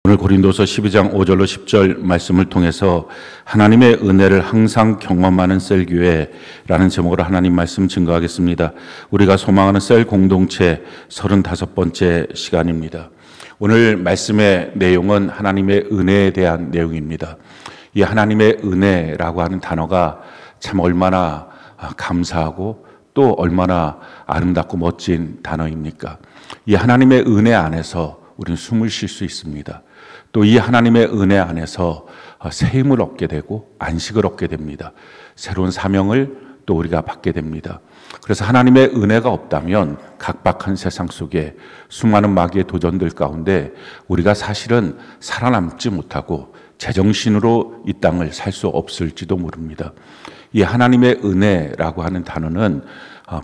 오늘 고린도서 12장 5절로 10절 말씀을 통해서 하나님의 은혜를 항상 경험하는 셀교회라는 제목으로 하나님 말씀 증거하겠습니다. 우리가 소망하는 셀 공동체 35번째 시간입니다. 오늘 말씀의 내용은 하나님의 은혜에 대한 내용입니다. 이 하나님의 은혜라고 하는 단어가 참 얼마나 감사하고 또 얼마나 아름답고 멋진 단어입니까? 이 하나님의 은혜 안에서 우리는 숨을 쉴 수 있습니다. 또 이 하나님의 은혜 안에서 새 힘을 얻게 되고 안식을 얻게 됩니다. 새로운 사명을 또 우리가 받게 됩니다. 그래서 하나님의 은혜가 없다면 각박한 세상 속에 수많은 마귀의 도전들 가운데 우리가 사실은 살아남지 못하고 제정신으로 이 땅을 살 수 없을지도 모릅니다. 이 하나님의 은혜라고 하는 단어는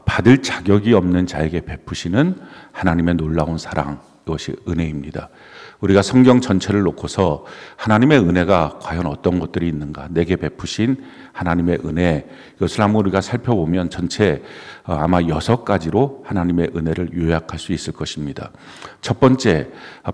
받을 자격이 없는 자에게 베푸시는 하나님의 놀라운 사랑, 이것이 은혜입니다. 우리가 성경 전체를 놓고서 하나님의 은혜가 과연 어떤 것들이 있는가, 내게 베푸신 하나님의 은혜, 이것을 한번 우리가 살펴보면 전체 아마 6가지로 하나님의 은혜를 요약할 수 있을 것입니다. 첫 번째,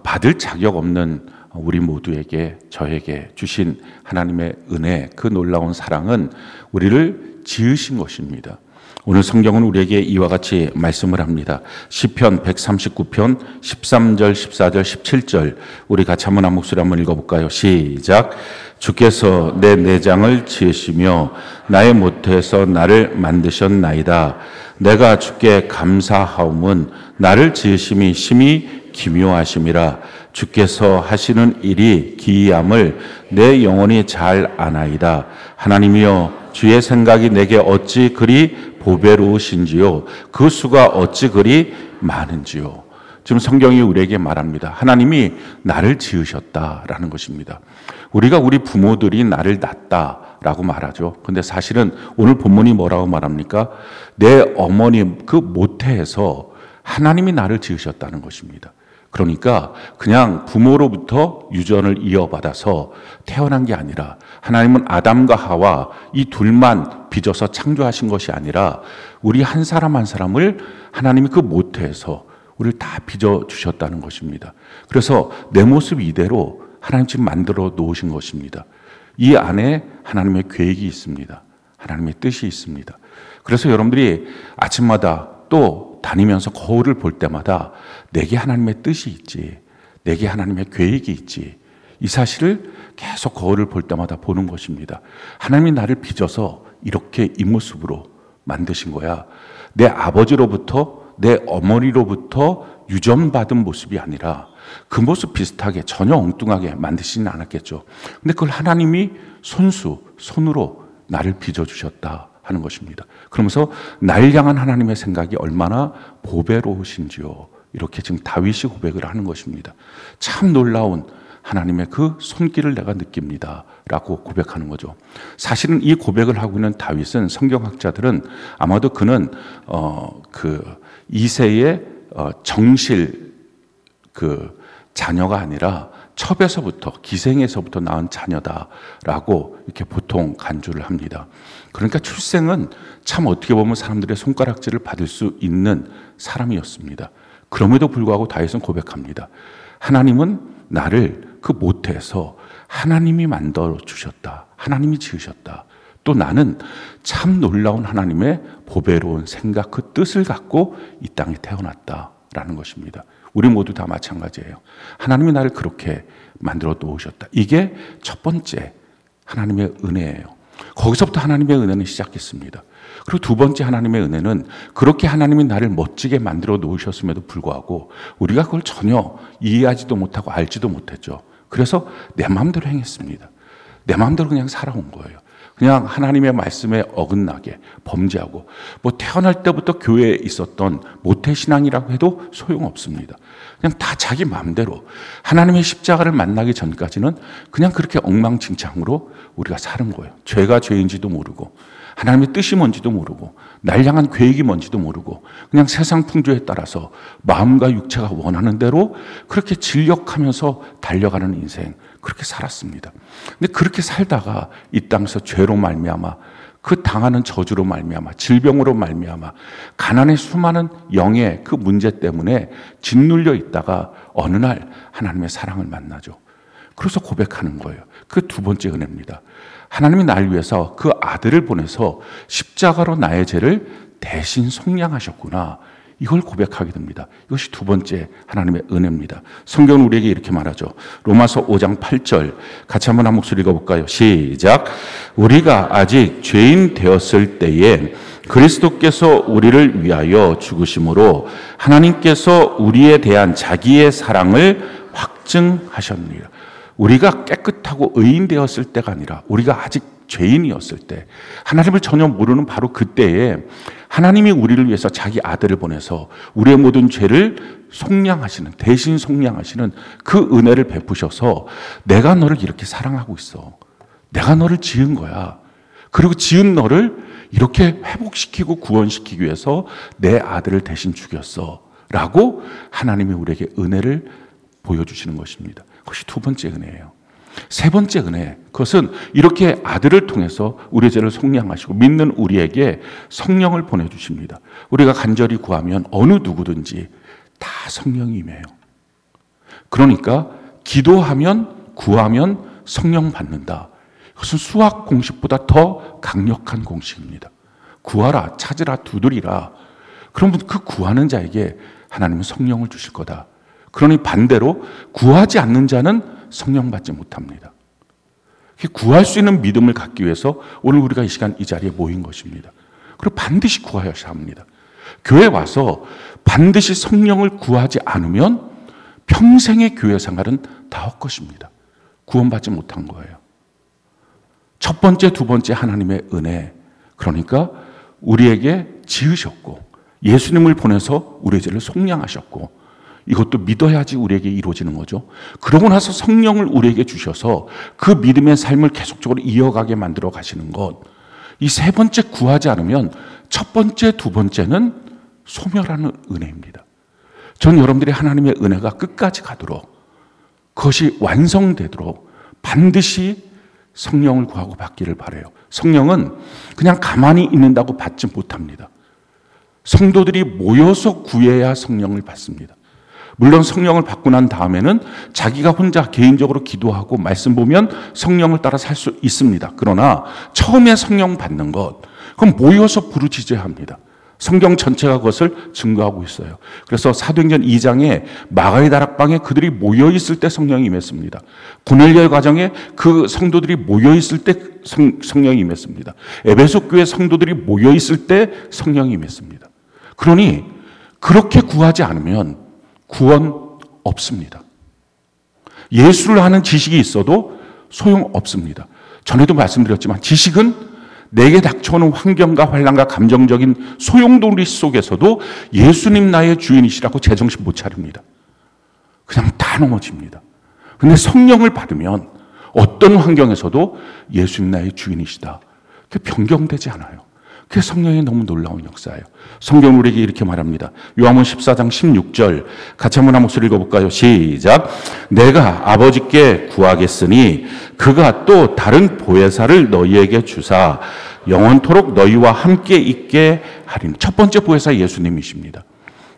받을 자격 없는 우리 모두에게, 저에게 주신 하나님의 은혜, 그 놀라운 사랑은 우리를 지으신 것입니다. 오늘 성경은 우리에게 이와 같이 말씀을 합니다. 시편 139편 13절, 14절, 17절 우리 같이 한번 한 목소리 한번 읽어볼까요? 시작. 주께서 내 내장을 지으시며 나의 모태에서 나를 만드셨나이다. 내가 주께 감사하옴은 나를 지으심이 심히 기묘하심이라. 주께서 하시는 일이 기이함을 내 영혼이 잘 아나이다. 하나님이여, 주의 생각이 내게 어찌 그리 보배로우신지요, 그 수가 어찌 그리 많은지요. 지금 성경이 우리에게 말합니다. 하나님이 나를 지으셨다라는 것입니다. 우리가 우리 부모들이 나를 낳았다라고 말하죠. 근데 사실은 오늘 본문이 뭐라고 말합니까? 내 어머니 그 모태에서 하나님이 나를 지으셨다는 것입니다. 그러니까 그냥 부모로부터 유전을 이어받아서 태어난 게 아니라 하나님은 아담과 하와 이 둘만 빚어서 창조하신 것이 아니라 우리 한 사람 한 사람을 하나님이 그 모태에서 우리를 다 빚어 주셨다는 것입니다. 그래서 내 모습 이대로 하나님 지금 만들어 놓으신 것입니다. 이 안에 하나님의 계획이 있습니다. 하나님의 뜻이 있습니다. 그래서 여러분들이 아침마다 또 다니면서 거울을 볼 때마다 내게 하나님의 뜻이 있지, 내게 하나님의 계획이 있지, 이 사실을 계속 거울을 볼 때마다 보는 것입니다. 하나님이 나를 빚어서 이렇게 이 모습으로 만드신 거야. 내 아버지로부터, 내 어머니로부터 유전받은 모습이 아니라 그 모습 비슷하게 전혀 엉뚱하게 만드시진 않았겠죠. 근데 그걸 하나님이 손으로 나를 빚어주셨다 하는 것입니다. 그러면서 날 향한 하나님의 생각이 얼마나 보배로우신지요, 이렇게 지금 다윗이 고백을 하는 것입니다. 참 놀라운 하나님의 그 손길을 내가 느낍니다 라고 고백하는 거죠. 사실은 이 고백을 하고 있는 다윗은 성경학자들은 아마도 그는 그 이새의 정실 그 자녀가 아니라 첩에서부터, 기생에서부터 낳은 자녀다라고 이렇게 보통 간주를 합니다. 그러니까 출생은 참 어떻게 보면 사람들의 손가락질을 받을 수 있는 사람이었습니다. 그럼에도 불구하고 다윗은 고백합니다. 하나님은 나를 그 모태에서 하나님이 만들어 주셨다. 하나님이 지으셨다. 또 나는 참 놀라운 하나님의 보배로운 생각, 그 뜻을 갖고 이 땅에 태어났다라는 것입니다. 우리 모두 다 마찬가지예요. 하나님이 나를 그렇게 만들어 놓으셨다. 이게 첫 번째 하나님의 은혜예요. 거기서부터 하나님의 은혜는 시작했습니다. 그리고 두 번째 하나님의 은혜는 그렇게 하나님이 나를 멋지게 만들어 놓으셨음에도 불구하고 우리가 그걸 전혀 이해하지도 못하고 알지도 못했죠. 그래서 내 마음대로 행했습니다. 내 마음대로 그냥 살아온 거예요. 그냥 하나님의 말씀에 어긋나게 범죄하고, 뭐 태어날 때부터 교회에 있었던 모태신앙이라고 해도 소용없습니다. 그냥 다 자기 마음대로 하나님의 십자가를 만나기 전까지는 그냥 그렇게 엉망진창으로 우리가 사는 거예요. 죄가 죄인지도 모르고 하나님의 뜻이 뭔지도 모르고 날 향한 계획이 뭔지도 모르고 그냥 세상 풍조에 따라서 마음과 육체가 원하는 대로 그렇게 진력하면서 달려가는 인생, 그렇게 살았습니다. 근데 그렇게 살다가 이 땅에서 죄로 말미암아, 그 당하는 저주로 말미암아, 질병으로 말미암아, 가난의 수많은 영의 그 문제 때문에 짓눌려 있다가 어느 날 하나님의 사랑을 만나죠. 그래서 고백하는 거예요. 그 두 번째 은혜입니다. 하나님이 날 위해서 그 아들을 보내서 십자가로 나의 죄를 대신 속량하셨구나. 이걸 고백하게 됩니다. 이것이 두 번째 하나님의 은혜입니다. 성경은 우리에게 이렇게 말하죠. 로마서 5장 8절 같이 한번 한 목소리 읽어볼까요? 시작. 우리가 아직 죄인 되었을 때에 그리스도께서 우리를 위하여 죽으심으로 하나님께서 우리에 대한 자기의 사랑을 확증하셨느니라. 우리가 깨끗하고 의인 되었을 때가 아니라 우리가 아직 죄인이었을 때, 하나님을 전혀 모르는 바로 그때에 하나님이 우리를 위해서 자기 아들을 보내서 우리의 모든 죄를 속량하시는, 대신 속량하시는 그 은혜를 베푸셔서 내가 너를 이렇게 사랑하고 있어. 내가 너를 지은 거야. 그리고 지은 너를 이렇게 회복시키고 구원시키기 위해서 내 아들을 대신 죽였어. 라고 하나님이 우리에게 은혜를 보여주시는 것입니다. 그것이 두 번째 은혜예요. 세 번째 은혜, 그것은 이렇게 아들을 통해서 우리의 죄를 속량하시고 믿는 우리에게 성령을 보내주십니다. 우리가 간절히 구하면 어느 누구든지 다 성령이 임해요. 그러니까 기도하면, 구하면 성령 받는다. 이것은 수학 공식보다 더 강력한 공식입니다. 구하라, 찾으라, 두드리라. 그러면 그 구하는 자에게 하나님은 성령을 주실 거다. 그러니 반대로 구하지 않는 자는 성령 받지 못합니다. 구할 수 있는 믿음을 갖기 위해서 오늘 우리가 이 시간 이 자리에 모인 것입니다. 그리고 반드시 구하여야 합니다. 교회 와서 반드시 성령을 구하지 않으면 평생의 교회 생활은 다 헛것입니다. 구원받지 못한 거예요. 첫 번째, 두 번째 하나님의 은혜, 그러니까 우리에게 지으셨고 예수님을 보내서 우리의 죄를 속량하셨고, 이것도 믿어야지 우리에게 이루어지는 거죠. 그러고 나서 성령을 우리에게 주셔서 그 믿음의 삶을 계속적으로 이어가게 만들어 가시는 것, 이 세 번째 구하지 않으면 첫 번째, 두 번째는 소멸하는 은혜입니다. 전 여러분들이 하나님의 은혜가 끝까지 가도록, 그것이 완성되도록 반드시 성령을 구하고 받기를 바라요. 성령은 그냥 가만히 있는다고 받지 못합니다. 성도들이 모여서 구해야 성령을 받습니다. 물론 성령을 받고 난 다음에는 자기가 혼자 개인적으로 기도하고 말씀 보면 성령을 따라 살 수 있습니다. 그러나 처음에 성령 받는 것, 그건 모여서 부르짖어야 합니다. 성경 전체가 그것을 증거하고 있어요. 그래서 사도행전 2장에 마가의 다락방에 그들이 모여있을 때 성령이 임했습니다. 고넬료의 가정에 그 성도들이 모여있을 때 성령이 임했습니다. 에베소 교회 성도들이 모여있을 때 성령이 임했습니다. 그러니 그렇게 구하지 않으면 구원 없습니다. 예수를 아는 지식이 있어도 소용없습니다. 전에도 말씀드렸지만 지식은 내게 닥쳐오는 환경과 환란과 감정적인 소용돌이 속에서도 예수님 나의 주인이시라고 제정신 못 차립니다. 그냥 다 넘어집니다. 근데 성령을 받으면 어떤 환경에서도 예수님 나의 주인이시다. 그게 변경되지 않아요. 그게 성령의 너무 놀라운 역사예요. 성경 우리에게 이렇게 말합니다. 요한복음 14장 16절 같이 한번 한 목소리 읽어볼까요? 시작. 내가 아버지께 구하겠으니 그가 또 다른 보혜사를 너희에게 주사 영원토록 너희와 함께 있게 하리니. 첫 번째 보혜사 예수님이십니다.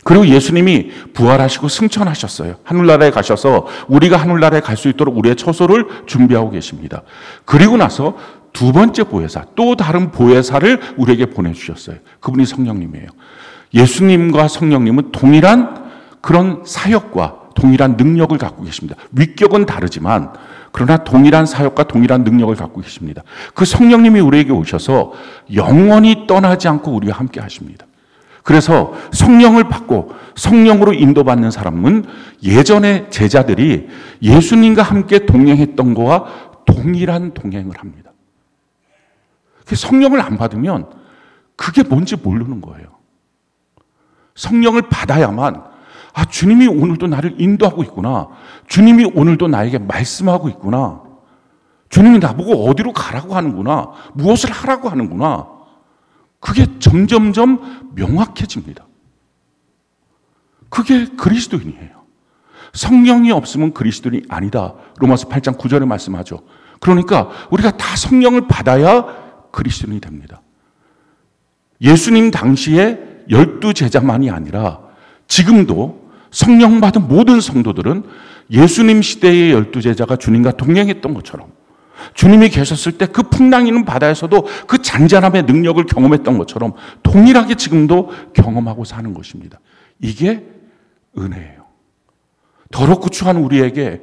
그리고 예수님이 부활하시고 승천하셨어요. 하늘나라에 가셔서 우리가 하늘나라에 갈 수 있도록 우리의 처소를 준비하고 계십니다. 그리고 나서 두 번째 보혜사, 또 다른 보혜사를 우리에게 보내주셨어요. 그분이 성령님이에요. 예수님과 성령님은 동일한 그런 사역과 동일한 능력을 갖고 계십니다. 위격은 다르지만 그러나 동일한 사역과 동일한 능력을 갖고 계십니다. 그 성령님이 우리에게 오셔서 영원히 떠나지 않고 우리와 함께 하십니다. 그래서 성령을 받고 성령으로 인도받는 사람은 예전의 제자들이 예수님과 함께 동행했던 것과 동일한 동행을 합니다. 성령을 안 받으면 그게 뭔지 모르는 거예요. 성령을 받아야만 주님이 오늘도 나를 인도하고 있구나. 주님이 오늘도 나에게 말씀하고 있구나. 주님이 나보고 어디로 가라고 하는구나. 무엇을 하라고 하는구나. 그게 점점점 명확해집니다. 그게 그리스도인이에요. 성령이 없으면 그리스도인이 아니다. 로마서 8장 9절에 말씀하죠. 그러니까 우리가 다 성령을 받아야 그리스도인이 됩니다. 예수님 당시에 12 제자만이 아니라 지금도 성령 받은 모든 성도들은 예수님 시대의 12제자가 주님과 동행했던 것처럼 주님이 계셨을 때 그 풍랑 있는 바다에서도 그 잔잔함의 능력을 경험했던 것처럼 동일하게 지금도 경험하고 사는 것입니다. 이게 은혜예요. 더럽고 추한 우리에게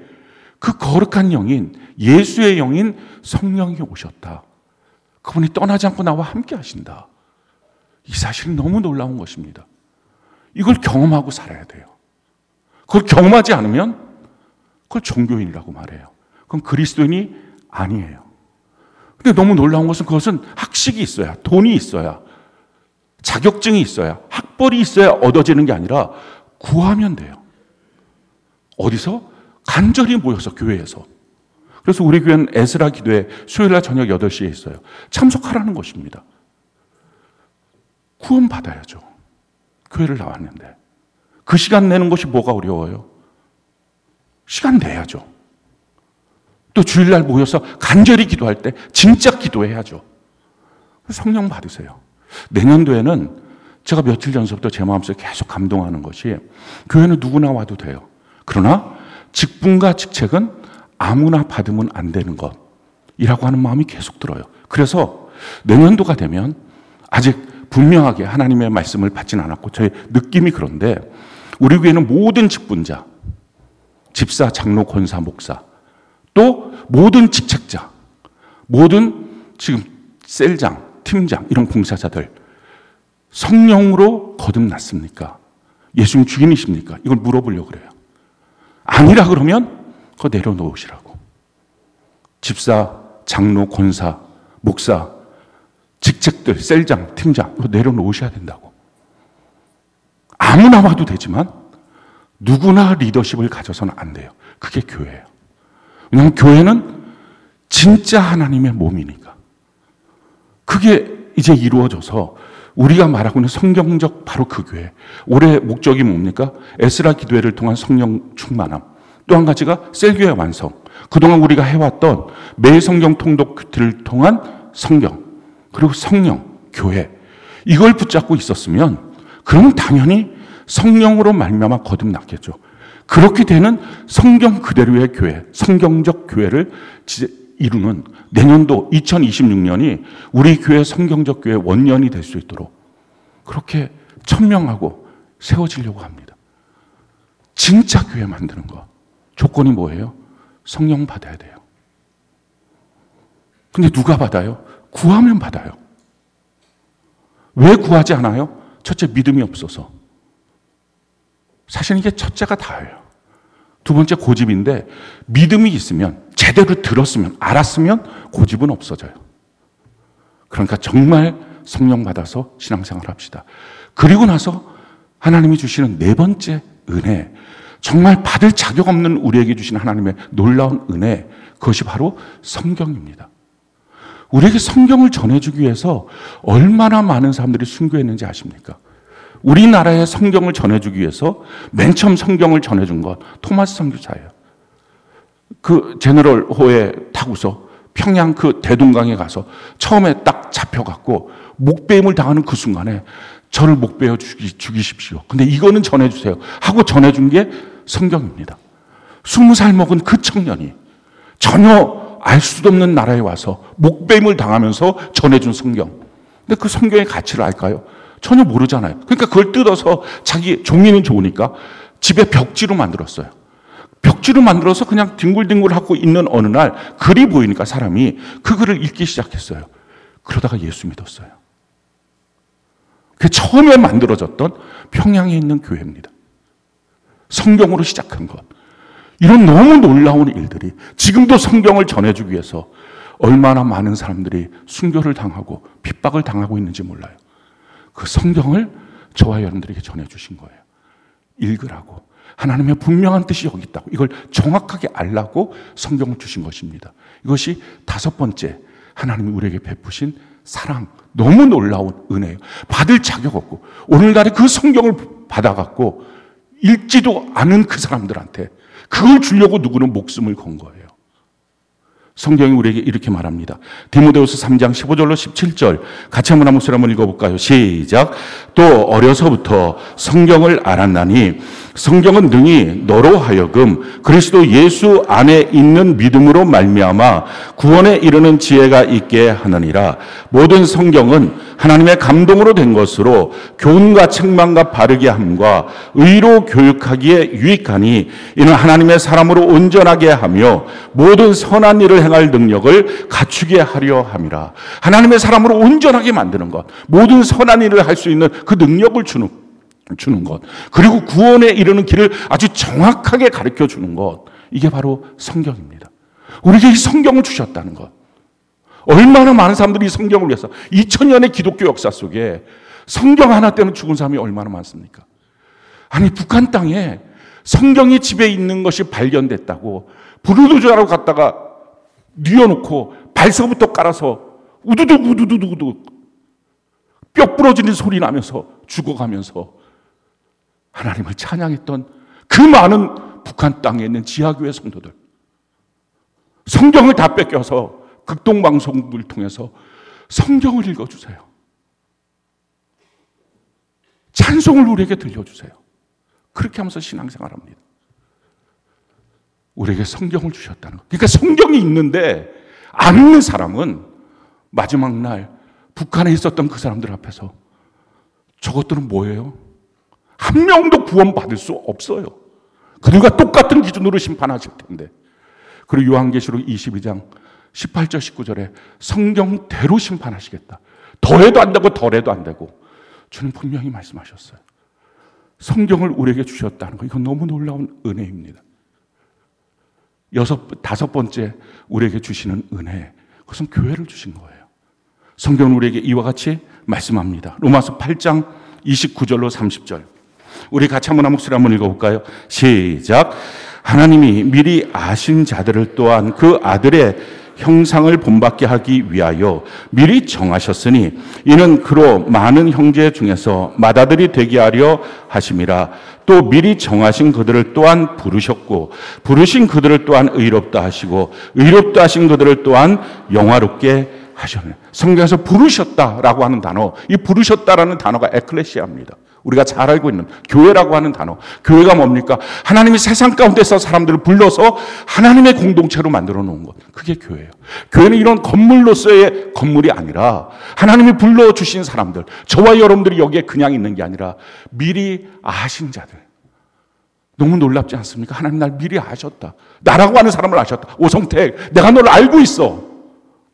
그 거룩한 영인, 예수의 영인 성령이 오셨다. 그분이 떠나지 않고 나와 함께 하신다. 이 사실이 너무 놀라운 것입니다. 이걸 경험하고 살아야 돼요. 그걸 경험하지 않으면 그걸 종교인이라고 말해요. 그럼 그리스도인이 아니에요. 근데 너무 놀라운 것은 그것은 학식이 있어야, 돈이 있어야, 자격증이 있어야, 학벌이 있어야 얻어지는 게 아니라 구하면 돼요. 어디서? 간절히 모여서 교회에서. 그래서 우리 교회는 에스라 기도회 수요일날 저녁 8시에 있어요. 참석하라는 것입니다. 구원 받아야죠. 교회를 나왔는데. 그 시간 내는 것이 뭐가 어려워요? 시간 내야죠. 또 주일날 모여서 간절히 기도할 때 진짜 기도해야죠. 성령 받으세요. 내년도에는 제가 며칠 전서부터 제 마음속에 계속 감동하는 것이 교회는 누구나 와도 돼요. 그러나 직분과 직책은 아무나 받으면 안 되는 것이라고 하는 마음이 계속 들어요. 그래서 내년도가 되면 아직 분명하게 하나님의 말씀을 받지는 않았고 저의 느낌이 그런데 우리 교회는 모든 직분자, 집사, 장로, 권사, 목사 또 모든 직책자, 모든 지금 셀장, 팀장 이런 봉사자들 성령으로 거듭났습니까? 예수님 주인이십니까? 이걸 물어보려고 그래요. 아니라 그러면 그거 내려놓으시라고. 집사, 장로, 권사, 목사, 직책들, 셀장, 팀장 이거 내려놓으셔야 된다고. 아무나 와도 되지만 누구나 리더십을 가져서는 안 돼요. 그게 교회예요. 왜냐하면 교회는 진짜 하나님의 몸이니까. 그게 이제 이루어져서 우리가 말하고 있는 성경적 바로 그 교회. 올해 목적이 뭡니까? 에스라 기도회를 통한 성령 충만함. 또 한 가지가 셀교회 완성. 그동안 우리가 해왔던 매 성경 통독을 통한 성경. 그리고 성령, 교회. 이걸 붙잡고 있었으면 그러면 당연히 성령으로 말미암아 거듭났겠죠. 그렇게 되는 성경 그대로의 교회, 성경적 교회를 이루는 내년도 2026년이 우리 교회 성경적 교회 원년이 될 수 있도록 그렇게 천명하고 세워지려고 합니다. 진짜 교회 만드는 것. 조건이 뭐예요? 성령 받아야 돼요. 근데 누가 받아요? 구하면 받아요. 왜 구하지 않아요? 첫째, 믿음이 없어서. 사실 이게 첫째가 다예요. 두 번째, 고집인데 믿음이 있으면 제대로 들었으면 알았으면 고집은 없어져요. 그러니까 정말 성령 받아서 신앙생활 합시다. 그리고 나서 하나님이 주시는 네 번째 은혜, 정말 받을 자격 없는 우리에게 주신 하나님의 놀라운 은혜, 그것이 바로 성경입니다. 우리에게 성경을 전해주기 위해서 얼마나 많은 사람들이 순교했는지 아십니까? 우리나라에 성경을 전해주기 위해서 맨 처음 성경을 전해준 건 토마스 선교사예요. 그 제너럴 호에 타고서 평양 그 대동강에 가서 처음에 딱 잡혀갖고 목베임을 당하는 그 순간에 저를 목베어 죽이십시오. 근데 이거는 전해주세요. 하고 전해준 게 성경입니다. 20살 먹은 그 청년이 전혀 알 수도 없는 나라에 와서 목베임을 당하면서 전해준 성경. 근데 그 성경의 가치를 알까요? 전혀 모르잖아요. 그러니까 그걸 뜯어서 자기 종이는 좋으니까 집에 벽지로 만들었어요. 벽지로 만들어서 그냥 뒹굴뒹굴 하고 있는 어느 날 글이 보이니까 사람이 그 글을 읽기 시작했어요. 그러다가 예수 믿었어요. 그게 처음에 만들어졌던 평양에 있는 교회입니다. 성경으로 시작한 것. 이런 너무 놀라운 일들이 지금도 성경을 전해주기 위해서 얼마나 많은 사람들이 순교를 당하고 핍박을 당하고 있는지 몰라요. 그 성경을 저와 여러분들에게 전해주신 거예요. 읽으라고. 하나님의 분명한 뜻이 여기 있다고. 이걸 정확하게 알라고 성경을 주신 것입니다. 이것이 다섯 번째 하나님이 우리에게 베푸신 사랑. 너무 놀라운 은혜예요. 받을 자격 없고 오늘날에 그 성경을 받아갖고 읽지도 않은 그 사람들한테 그걸 주려고 누구는 목숨을 건 거예요. 성경이 우리에게 이렇게 말합니다. 디모데후서 3장 15절로 17절 같이 한번 목소리 한번 읽어볼까요? 시작. 또 어려서부터 성경을 알았나니 성경은 능히 너로 하여금 그리스도 예수 안에 있는 믿음으로 말미암아 구원에 이르는 지혜가 있게 하느니라. 모든 성경은 하나님의 감동으로 된 것으로 교훈과 책망과 바르게 함과 의로 교육하기에 유익하니 이는 하나님의 사람으로 온전하게 하며 모든 선한 일을 행할 능력을 갖추게 하려 함이라. 하나님의 사람으로 온전하게 만드는 것, 모든 선한 일을 할 수 있는 그 능력을 주는 것, 그리고 구원에 이르는 길을 아주 정확하게 가르쳐 주는 것, 이게 바로 성경입니다. 우리에게 이 성경을 주셨다는 것. 얼마나 많은 사람들이 이 성경을 위해서 2000년의 기독교 역사 속에 성경 하나 때문에 죽은 사람이 얼마나 많습니까? 아니, 북한 땅에 성경이 집에 있는 것이 발견됐다고 불우도저하러 갔다가 뉘어놓고 발서부터 깔아서 우두둑 뼈 부러지는 소리 나면서 죽어가면서 하나님을 찬양했던 그 많은 북한 땅에 있는 지하교회 성도들, 성경을 다 뺏겨서 극동방송을 통해서 성경을 읽어주세요. 찬송을 우리에게 들려주세요. 그렇게 하면서 신앙생활합니다. 우리에게 성경을 주셨다는 것. 그러니까 성경이 있는데 안 읽는 사람은 마지막 날 북한에 있었던 그 사람들 앞에서 저것들은 뭐예요? 한 명도 구원받을 수 없어요. 그들과 똑같은 기준으로 심판하실 텐데. 그리고 요한계시록 22장 18절 19절에 성경대로 심판하시겠다. 더해도 안 되고 덜해도 안 되고 주님 분명히 말씀하셨어요. 성경을 우리에게 주셨다는 거, 이건 너무 놀라운 은혜입니다. 다섯 번째 우리에게 주시는 은혜, 그것은 교회를 주신 거예요. 성경은 우리에게 이와 같이 말씀합니다. 로마서 8장 29절로 30절. 우리 같이 한번 목소리 한번 읽어볼까요? 시작. 하나님이 미리 아신 자들을 또한 그 아들의 형상을 본받게 하기 위하여 미리 정하셨으니 이는 그로 많은 형제 중에서 맏아들이 되게 하려 하심이라. 또 미리 정하신 그들을 또한 부르셨고 부르신 그들을 또한 의롭다 하시고 의롭다 하신 그들을 또한 영화롭게 하셨네. 성경에서 부르셨다라고 하는 단어, 이 부르셨다라는 단어가 에클레시아입니다. 우리가 잘 알고 있는 교회라고 하는 단어. 교회가 뭡니까? 하나님이 세상 가운데서 사람들을 불러서 하나님의 공동체로 만들어 놓은 것. 그게 교회예요. 교회는 이런 건물로서의 건물이 아니라 하나님이 불러주신 사람들, 저와 여러분들이 여기에 그냥 있는 게 아니라 미리 아신 자들. 너무 놀랍지 않습니까? 하나님 날 미리 아셨다. 나라고 하는 사람을 아셨다. 오성택, 내가 널 알고 있어.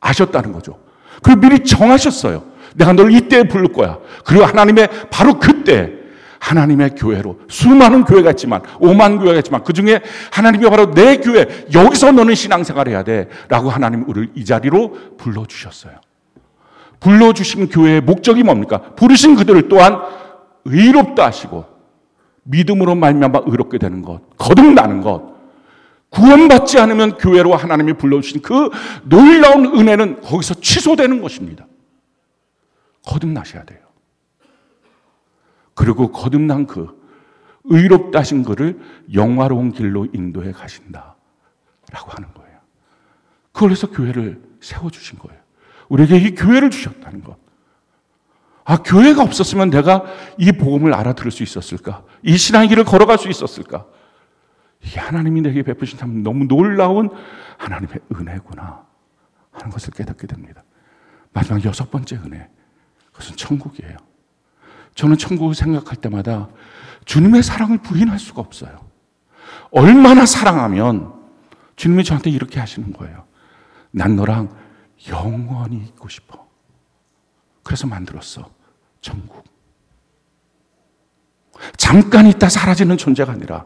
아셨다는 거죠. 그리고 미리 정하셨어요. 내가 너를 이때에 부를 거야. 그리고 하나님의 바로 그때 하나님의 교회로, 수많은 교회가 있지만 5만 교회가 있지만 그중에 하나님이 바로 내 교회, 여기서 너는 신앙생활 해야 돼 라고 하나님 우리를 이 자리로 불러주셨어요. 불러주신 교회의 목적이 뭡니까? 부르신 그들을 또한 의롭다 하시고 믿음으로 말미암아 의롭게 되는 것, 거듭나는 것, 구원받지 않으면 교회로 하나님이 불러주신 그 놀라운 은혜는 거기서 취소되는 것입니다. 거듭나셔야 돼요. 그리고 거듭난 그 의롭다 하신 그를 영화로운 길로 인도해 가신다 라고 하는 거예요. 그걸 해서 교회를 세워주신 거예요. 우리에게 이 교회를 주셨다는 것. 아, 교회가 없었으면 내가 이 복음을 알아들을 수 있었을까? 이 신앙의 길을 걸어갈 수 있었을까? 이게 하나님이 내게 베푸신 참 너무 놀라운 하나님의 은혜구나 하는 것을 깨닫게 됩니다. 마지막 6번째 은혜, 그것은 천국이에요. 저는 천국을 생각할 때마다 주님의 사랑을 부인할 수가 없어요. 얼마나 사랑하면 주님이 저한테 이렇게 하시는 거예요. 난 너랑 영원히 있고 싶어. 그래서 만들었어, 천국. 잠깐 있다 사라지는 존재가 아니라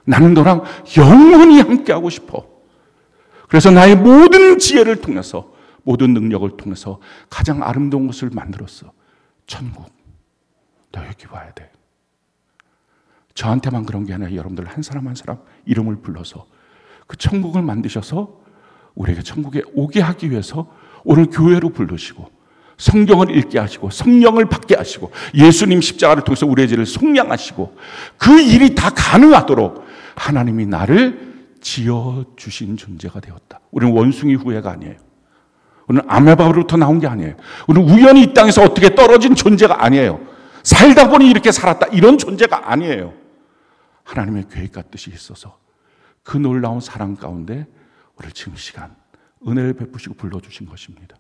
나는 너랑 영원히 함께하고 싶어. 그래서 나의 모든 지혜를 통해서, 모든 능력을 통해서 가장 아름다운 것을 만들었어, 천국. 너 여기 와야 돼. 저한테만 그런 게 아니라 여러분들 한 사람 한 사람 이름을 불러서 그 천국을 만드셔서 우리에게 천국에 오게 하기 위해서 오늘 교회로 부르시고 성경을 읽게 하시고 성령을 받게 하시고 예수님 십자가를 통해서 우리의 죄를 속량하시고 그 일이 다 가능하도록 하나님이 나를 지어주신 존재가 되었다. 우리는 원숭이 후예가 아니에요. 우리는 아메바로부터 나온 게 아니에요. 우리는 우연히 이 땅에서 어떻게 떨어진 존재가 아니에요. 살다 보니 이렇게 살았다. 이런 존재가 아니에요. 하나님의 계획과 뜻이 있어서 그 놀라운 사랑 가운데 우리를 지금 시간 은혜를 베푸시고 불러주신 것입니다.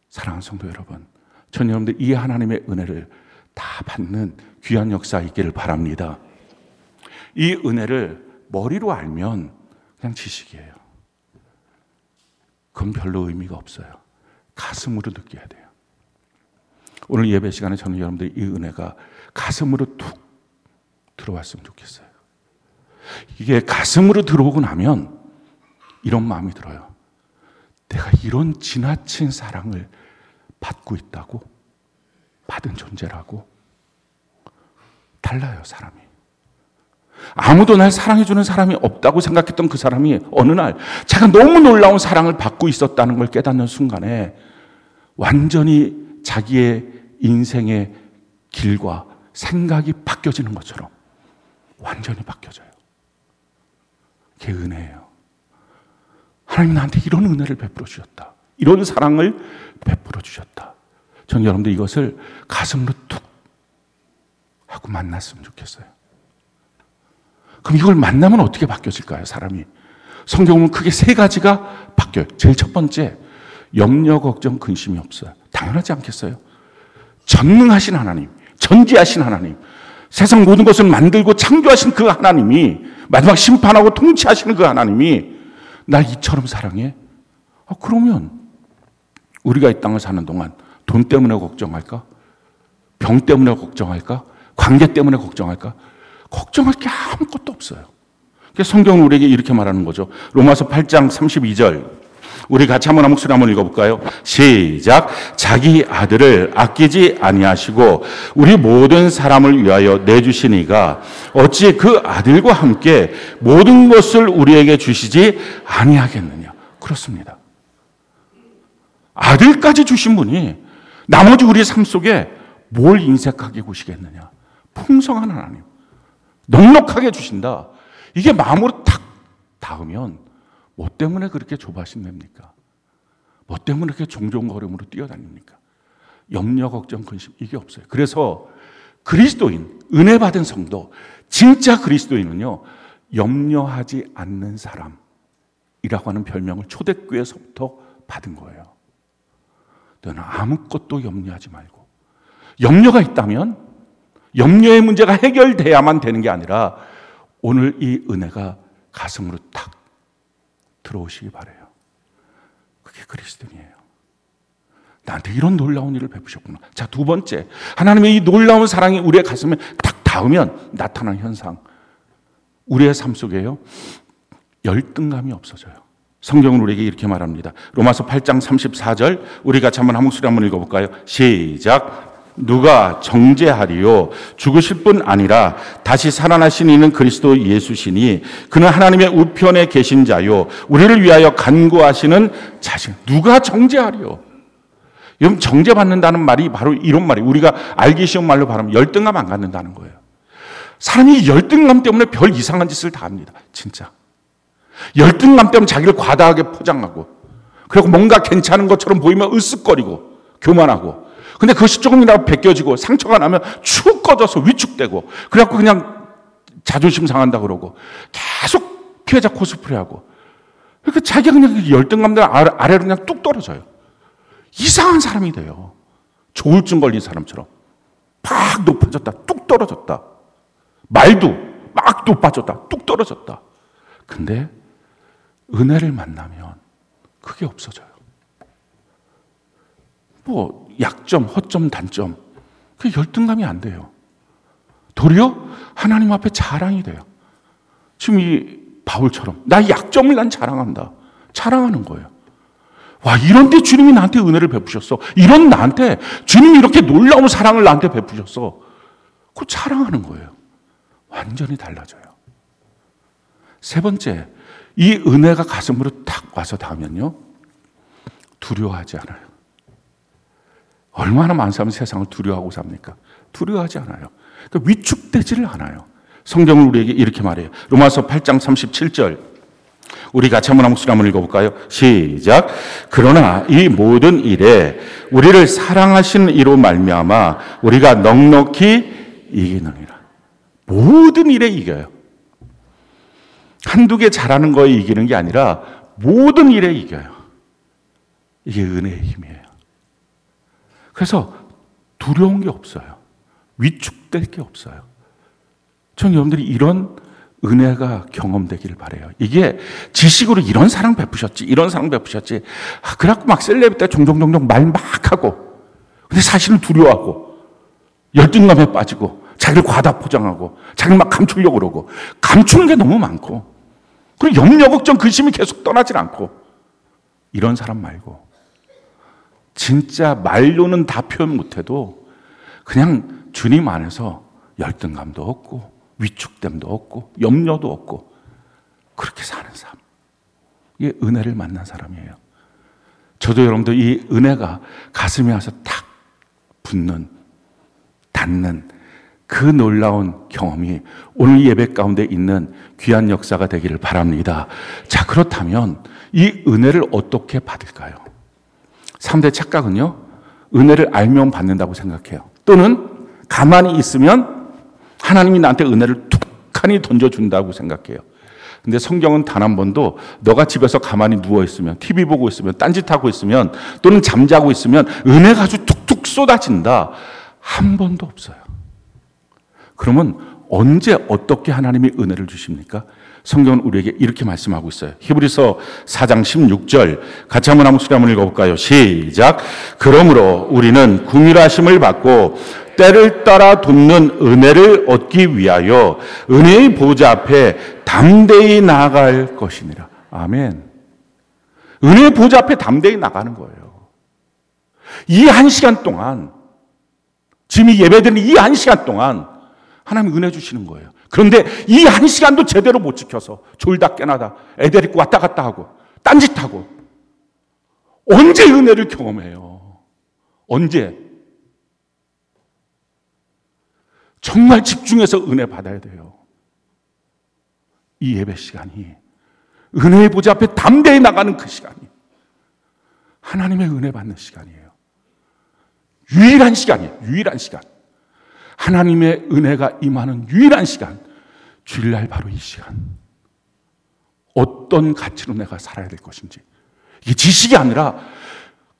사랑하는 성도 여러분, 전 여러분들 이 하나님의 은혜를 다 받는 귀한 역사 있기를 바랍니다. 이 은혜를 머리로 알면 그냥 지식이에요. 그건 별로 의미가 없어요. 가슴으로 느껴야 돼요. 오늘 예배 시간에 저는 여러분들이 이 은혜가 가슴으로 툭 들어왔으면 좋겠어요. 이게 가슴으로 들어오고 나면 이런 마음이 들어요. 내가 이런 지나친 사랑을 받고 있다고? 받은 존재라고? 달라요, 사람이. 아무도 날 사랑해주는 사람이 없다고 생각했던 그 사람이 어느 날 제가 너무 놀라운 사랑을 받고 있었다는 걸 깨닫는 순간에 완전히 자기의 인생의 길과 생각이 바뀌어지는 것처럼 완전히 바뀌어져요. 그게 은혜예요. 하나님 나한테 이런 은혜를 베풀어 주셨다. 이런 사랑을 베풀어 주셨다. 전 여러분들 이것을 가슴으로 툭 하고 만났으면 좋겠어요. 그럼 이걸 만나면 어떻게 바뀌어질까요, 사람이? 성경은 크게 세 가지가 바뀌어요. 제일 첫 번째, 염려, 걱정, 근심이 없어요. 당연하지 않겠어요? 전능하신 하나님, 전지하신 하나님, 세상 모든 것을 만들고 창조하신 그 하나님이, 마지막 심판하고 통치하시는 그 하나님이 날 이처럼 사랑해? 그러면 우리가 이 땅을 사는 동안 돈 때문에 걱정할까? 병 때문에 걱정할까? 관계 때문에 걱정할까? 걱정할 게 아무것도 없어요. 성경은 우리에게 이렇게 말하는 거죠. 로마서 8장 32절. 우리 같이 한번 목소리 한번 읽어볼까요? 시작. 자기 아들을 아끼지 아니하시고 우리 모든 사람을 위하여 내주시니가 어찌 그 아들과 함께 모든 것을 우리에게 주시지 아니하겠느냐. 그렇습니다. 아들까지 주신 분이 나머지 우리의 삶 속에 뭘 인색하게 구시겠느냐. 풍성한 하나님. 넉넉하게 주신다. 이게 마음으로 탁 닿으면 뭐 때문에 그렇게 조바심냅니까? 뭐 때문에 그렇게 종종거림으로 뛰어다닙니까? 염려, 걱정, 근심 이게 없어요. 그래서 그리스도인, 은혜 받은 성도, 진짜 그리스도인은요, 염려하지 않는 사람이라고 하는 별명을 초대교회에서부터 받은 거예요. 너는 아무것도 염려하지 말고, 염려가 있다면 염려의 문제가 해결돼야만 되는 게 아니라 오늘 이 은혜가 가슴으로 탁 들어오시기 바라요. 그게 그리스도인이에요. 나한테 이런 놀라운 일을 베푸셨구나. 자, 두 번째, 하나님의 이 놀라운 사랑이 우리의 가슴에 딱 닿으면 나타나는 현상, 우리의 삶 속에요, 열등감이 없어져요. 성경은 우리에게 이렇게 말합니다. 로마서 8장 34절, 우리 같이 한번 한 목소리 한번 읽어볼까요? 시작. 누가 정죄하리요? 죽으실 뿐 아니라 다시 살아나신 이는 그리스도 예수시니 그는 하나님의 우편에 계신 자요 우리를 위하여 간구하시는 자신. 누가 정죄하리요? 여러분, 정죄받는다는 말이 바로 이런 말이에요. 우리가 알기 쉬운 말로 말하면 열등감 안 갖는다는 거예요. 사람이 열등감 때문에 별 이상한 짓을 다 합니다. 진짜. 열등감 때문에 자기를 과다하게 포장하고, 그리고 뭔가 괜찮은 것처럼 보이면 으쓱거리고 교만하고, 근데 그것이 조금이라도 벗겨지고 상처가 나면 축 꺼져서 위축되고, 그래갖고 그냥 자존심 상한다 그러고 계속 피해자 코스프레하고, 그러니까 자기가 그냥 열등감들 아래로 그냥 뚝 떨어져요. 이상한 사람이 돼요. 조울증 걸린 사람처럼 팍 높아졌다 뚝 떨어졌다. 말도 막 높아졌다 뚝 떨어졌다. 근데 은혜를 만나면 그게 없어져요. 뭐 약점, 허점, 단점, 그게 열등감이 안 돼요. 도리어 하나님 앞에 자랑이 돼요. 지금 이 바울처럼 나의 약점을 난 자랑한다. 자랑하는 거예요. 와, 이런데 주님이 나한테 은혜를 베푸셨어. 이런 나한테 주님이 이렇게 놀라운 사랑을 나한테 베푸셨어. 그걸 자랑하는 거예요. 완전히 달라져요. 세 번째, 이 은혜가 가슴으로 탁 와서 닿으면요, 두려워하지 않아요. 얼마나 많은 사람이 세상을 두려워하고 삽니까? 두려워하지 않아요. 그러니까 위축되지를 않아요. 성경은 우리에게 이렇게 말해요. 로마서 8장 37절. 우리 같이 한번 목소리 한번 읽어볼까요? 시작. 그러나 이 모든 일에 우리를 사랑하시는 이로 말미암아 우리가 넉넉히 이기느니라. 모든 일에 이겨요. 한두 개 잘하는 거에 이기는 게 아니라 모든 일에 이겨요. 이게 은혜의 힘이에요. 그래서 두려운 게 없어요. 위축될 게 없어요. 전 여러분들이 이런 은혜가 경험되기를 바라요. 이게 지식으로 이런 사랑 베푸셨지, 이런 사랑 베푸셨지. 그래갖고 막 셀레브 때 종종 말 막 하고, 근데 사실은 두려워하고, 열등감에 빠지고, 자기를 과다 포장하고, 자기를 막 감추려고 그러고, 감추는 게 너무 많고, 그리고 염려, 걱정, 근심이 계속 떠나질 않고, 이런 사람 말고, 진짜 말로는 다 표현 못해도, 그냥 주님 안에서 열등감도 없고, 위축됨도 없고 염려도 없고 그렇게 사는 삶. 이게 은혜를 만난 사람이에요. 저도 여러분들 이 은혜가 가슴에 와서 탁 붙는, 닿는 그 놀라운 경험이 오늘 예배 가운데 있는 귀한 역사가 되기를 바랍니다. 자, 그렇다면 이 은혜를 어떻게 받을까요? 3대 착각은요, 은혜를 알면 받는다고 생각해요. 또는 가만히 있으면 하나님이 나한테 은혜를 툭하니 던져준다고 생각해요. 근데 성경은 단 한 번도 너가 집에서 가만히 누워있으면, TV 보고 있으면, 딴짓하고 있으면, 또는 잠자고 있으면 은혜가 아주 툭툭 쏟아진다, 한 번도 없어요. 그러면 언제 어떻게 하나님이 은혜를 주십니까? 성경은 우리에게 이렇게 말씀하고 있어요. 히브리서 4장 16절 같이 한번 목소리 한번 읽어볼까요? 시작. 그러므로 우리는 긍휼하심을 받고 때를 따라 돕는 은혜를 얻기 위하여 은혜의 보좌 앞에 담대히 나아갈 것이니라. 아멘. 은혜의 보좌 앞에 담대히 나가는 거예요. 이 한 시간 동안, 지금 예배드리는 이 한 시간 동안 하나님 은혜 주시는 거예요. 그런데 이 한 시간도 제대로 못 지켜서 졸다 깨나다 애 데리고 왔다 갔다 하고 딴짓하고 언제 은혜를 경험해요? 언제? 정말 집중해서 은혜 받아야 돼요. 이 예배 시간이, 은혜의 보좌 앞에 담대히 나가는 그 시간이 하나님의 은혜 받는 시간이에요. 유일한 시간이에요. 유일한 시간. 하나님의 은혜가 임하는 유일한 시간. 주일날 바로 이 시간. 어떤 가치로 내가 살아야 될 것인지. 이게 지식이 아니라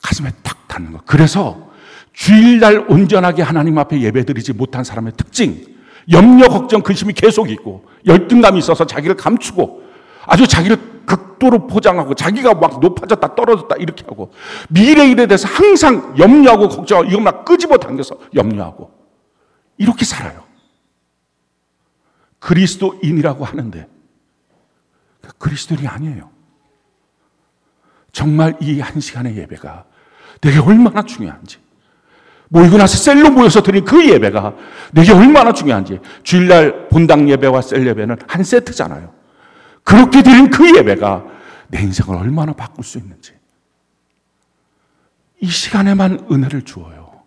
가슴에 탁 닿는 거. 그래서 주일날 온전하게 하나님 앞에 예배드리지 못한 사람의 특징, 염려, 걱정, 근심이 계속 있고 열등감이 있어서 자기를 감추고 아주 자기를 극도로 포장하고 자기가 막 높아졌다 떨어졌다 이렇게 하고 미래 일에 대해서 항상 염려하고 걱정하고 이것만 끄집어 당겨서 염려하고 이렇게 살아요. 그리스도인이라고 하는데 그리스도인이 아니에요. 정말 이 한 시간의 예배가 내게 얼마나 중요한지, 모이고 나서 셀로 모여서 드린 그 예배가 내게 얼마나 중요한지. 주일날 본당 예배와 셀 예배는 한 세트잖아요. 그렇게 드린 그 예배가 내 인생을 얼마나 바꿀 수 있는지. 이 시간에만 은혜를 주어요.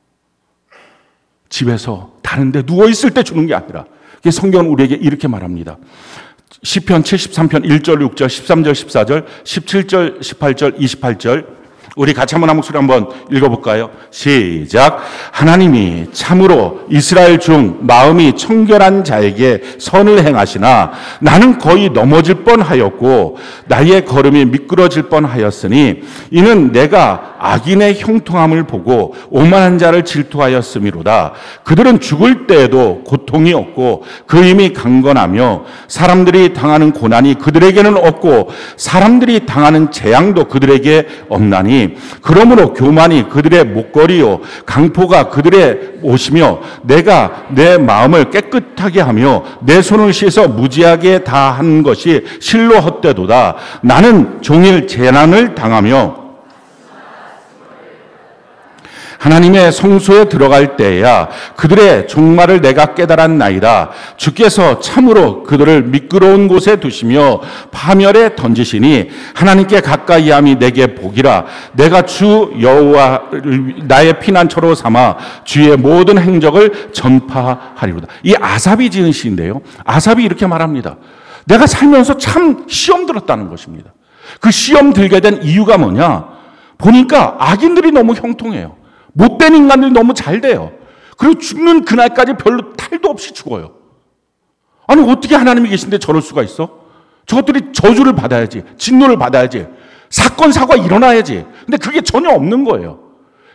집에서 다른데 누워있을 때 주는 게 아니라. 성경은 우리에게 이렇게 말합니다. 시편 73편 1절, 6절, 13절, 14절, 17절, 18절, 28절 우리 같이 한번 한 목소리 한번 읽어볼까요? 시작. 하나님이 참으로 이스라엘 중 마음이 청결한 자에게 선을 행하시나 나는 거의 넘어질 뻔하였고 나의 걸음이 미끄러질 뻔하였으니 이는 내가 악인의 형통함을 보고 오만한 자를 질투하였음이로다. 그들은 죽을 때에도 고통이 없고 그 힘이 강건하며 사람들이 당하는 고난이 그들에게는 없고 사람들이 당하는 재앙도 그들에게 없나니 그러므로 교만이 그들의 목걸이요 강포가 그들의 옷이며 내가 내 마음을 깨끗하게 하며 내 손을 씻어 무지하게 다 한 것이 실로 헛되도다. 나는 종일 재난을 당하며 하나님의 성소에 들어갈 때야 그들의 종말을 내가 깨달았나이다. 주께서 참으로 그들을 미끄러운 곳에 두시며 파멸에 던지시니 하나님께 가까이함이 내게 복이라. 내가 주 여호와를 나의 피난처로 삼아 주의 모든 행적을 전파하리로다. 이 아삽이 지은 시인데요. 아삽이 이렇게 말합니다. 내가 살면서 참 시험 들었다는 것입니다. 그 시험 들게 된 이유가 뭐냐? 보니까 악인들이 너무 형통해요. 못된 인간들이 너무 잘 돼요. 그리고 죽는 그날까지 별로 탈도 없이 죽어요. 아니 어떻게 하나님이 계신데 저럴 수가 있어? 저것들이 저주를 받아야지, 진노를 받아야지, 사건 사고가 일어나야지. 근데 그게 전혀 없는 거예요.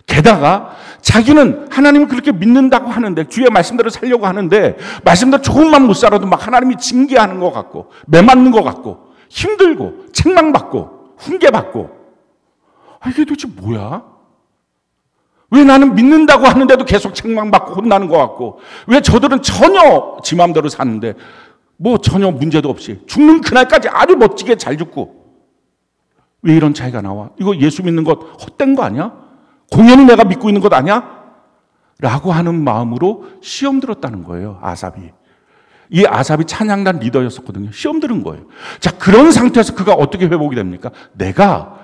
게다가 자기는 하나님을 그렇게 믿는다고 하는데, 주의 말씀대로 살려고 하는데 말씀대로 조금만 못 살아도 막 하나님이 징계하는 것 같고, 매맞는 것 같고, 힘들고 책망받고 훈계받고, 이게 도대체 뭐야? 왜 나는 믿는다고 하는데도 계속 책망받고 혼나는 것 같고, 왜 저들은 전혀 지 마음대로 사는데 뭐 전혀 문제도 없이 죽는 그날까지 아주 멋지게 잘 죽고, 왜 이런 차이가 나와? 이거 예수 믿는 것 헛된 거 아니야? 공연히 내가 믿고 있는 것 아니야? 라고 하는 마음으로 시험 들었다는 거예요. 아삽이. 이 아삽이 찬양단 리더였었거든요. 시험 들은 거예요. 자, 그런 상태에서 그가 어떻게 회복이 됩니까? 내가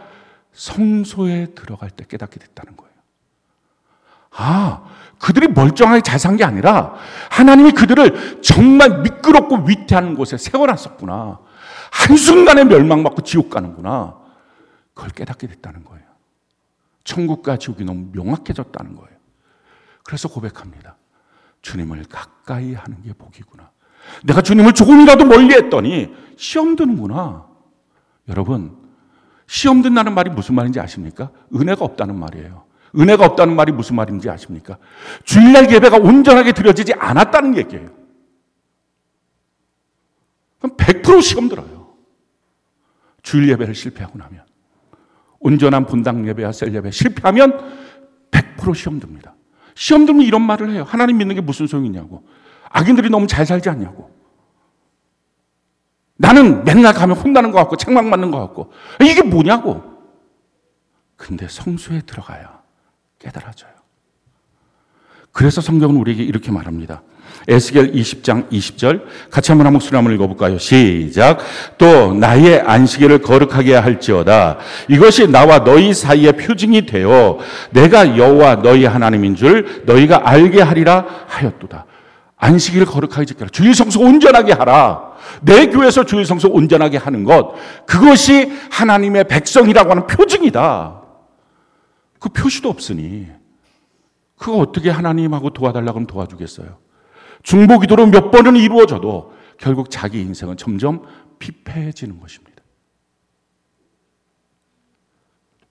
성소에 들어갈 때 깨닫게 됐다는 거예요. 그들이 멀쩡하게 잘 산 게 아니라 하나님이 그들을 정말 미끄럽고 위태한 곳에 세워놨었구나. 한순간에 멸망받고 지옥 가는구나. 그걸 깨닫게 됐다는 거예요. 천국과 지옥이 너무 명확해졌다는 거예요. 그래서 고백합니다. 주님을 가까이 하는 게 복이구나. 내가 주님을 조금이라도 멀리 했더니 시험 드는구나. 여러분, 시험 든다는 말이 무슨 말인지 아십니까? 은혜가 없다는 말이에요. 은혜가 없다는 말이 무슨 말인지 아십니까? 주일날 예배가 온전하게 드려지지 않았다는 얘기예요. 그럼 100% 시험 들어요. 주일 예배를 실패하고 나면, 온전한 본당 예배와 셀 예배 실패하면 100% 시험 듭니다. 시험 들면 이런 말을 해요. 하나님 믿는 게 무슨 소용이냐고. 악인들이 너무 잘 살지 않냐고. 나는 맨날 가면 혼나는 것 같고 책망받는 것 같고, 이게 뭐냐고. 근데 성소에 들어가야 깨달아져요. 그래서 성경은 우리에게 이렇게 말합니다. 에스겔 20장 20절 같이 한번 한 목소리 한번 읽어볼까요? 시작. 또 나의 안식일을 거룩하게 할지어다. 이것이 나와 너희 사이의 표징이 되어 내가 여호와 너희 하나님인 줄 너희가 알게 하리라 하였도다. 안식일을 거룩하게 지켜라. 주일 성수 온전하게 하라. 내 교회에서 주일 성수 온전하게 하는 것, 그것이 하나님의 백성이라고 하는 표징이다. 그 표시도 없으니 그거 어떻게 하나님하고 도와달라고 하면 도와주겠어요? 중보기도로 몇 번은 이루어져도 결국 자기 인생은 점점 피폐해지는 것입니다.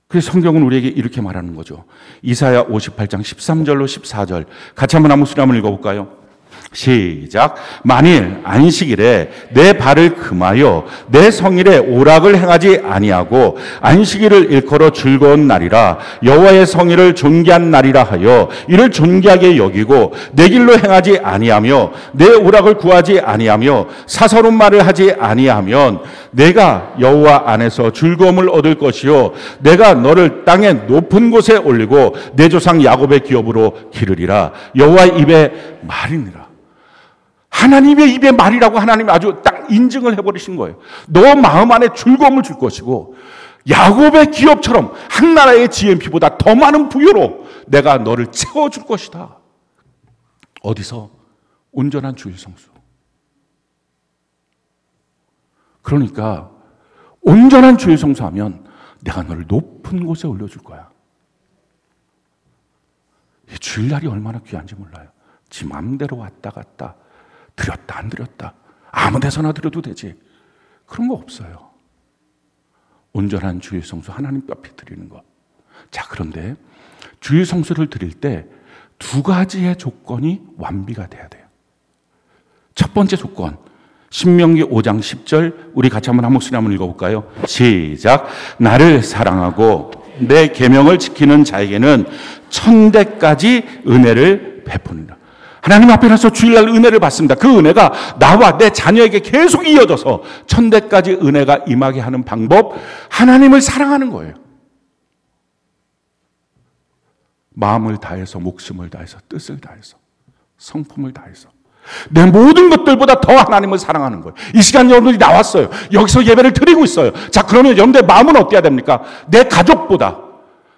그래서 성경은 우리에게 이렇게 말하는 거죠. 이사야 58장 13절로 14절 같이 한번 한 목소리 한번 읽어볼까요? 시작. 만일 안식일에 내 발을 금하여 내 성일에 오락을 행하지 아니하고 안식일을 일컬어 즐거운 날이라 여호와의 성일을 존귀한 날이라 하여 이를 존귀하게 여기고 내 길로 행하지 아니하며 내 오락을 구하지 아니하며 사서로운 말을 하지 아니하면 내가 여호와 안에서 즐거움을 얻을 것이요 내가 너를 땅의 높은 곳에 올리고 내 조상 야곱의 기업으로 기르리라. 여호와의 입에 말이니라. 하나님의 입의 말이라고 하나님이 아주 딱 인증을 해버리신 거예요. 너 마음 안에 즐거움을 줄 것이고 야곱의 기업처럼 한 나라의 GNP보다 더 많은 부여로 내가 너를 채워줄 것이다. 어디서? 온전한 주일 성수. 그러니까 온전한 주일 성수하면 내가 너를 높은 곳에 올려줄 거야. 주일날이 얼마나 귀한지 몰라요. 지 마음대로 왔다 갔다 드렸다 안 드렸다 아무 데서나 드려도 되지, 그런 거 없어요. 온전한 주일 성수 하나님 앞에 드리는 것. 자, 그런데 주일 성수를 드릴 때 두 가지의 조건이 완비가 돼야 돼요. 첫 번째 조건, 신명기 5장 10절 우리 같이 한번 한 목소리 한번 읽어볼까요? 시작. 나를 사랑하고 내 계명을 지키는 자에게는 천대까지 은혜를 베푸는다. 하나님 앞에 나서 주일날 은혜를 받습니다. 그 은혜가 나와 내 자녀에게 계속 이어져서 천대까지 은혜가 임하게 하는 방법, 하나님을 사랑하는 거예요. 마음을 다해서, 목숨을 다해서, 뜻을 다해서, 성품을 다해서 내 모든 것들보다 더 하나님을 사랑하는 거예요. 이 시간 여러분들이 나왔어요. 여기서 예배를 드리고 있어요. 자, 그러면 여러분들의 마음은 어때야 됩니까? 내 가족보다,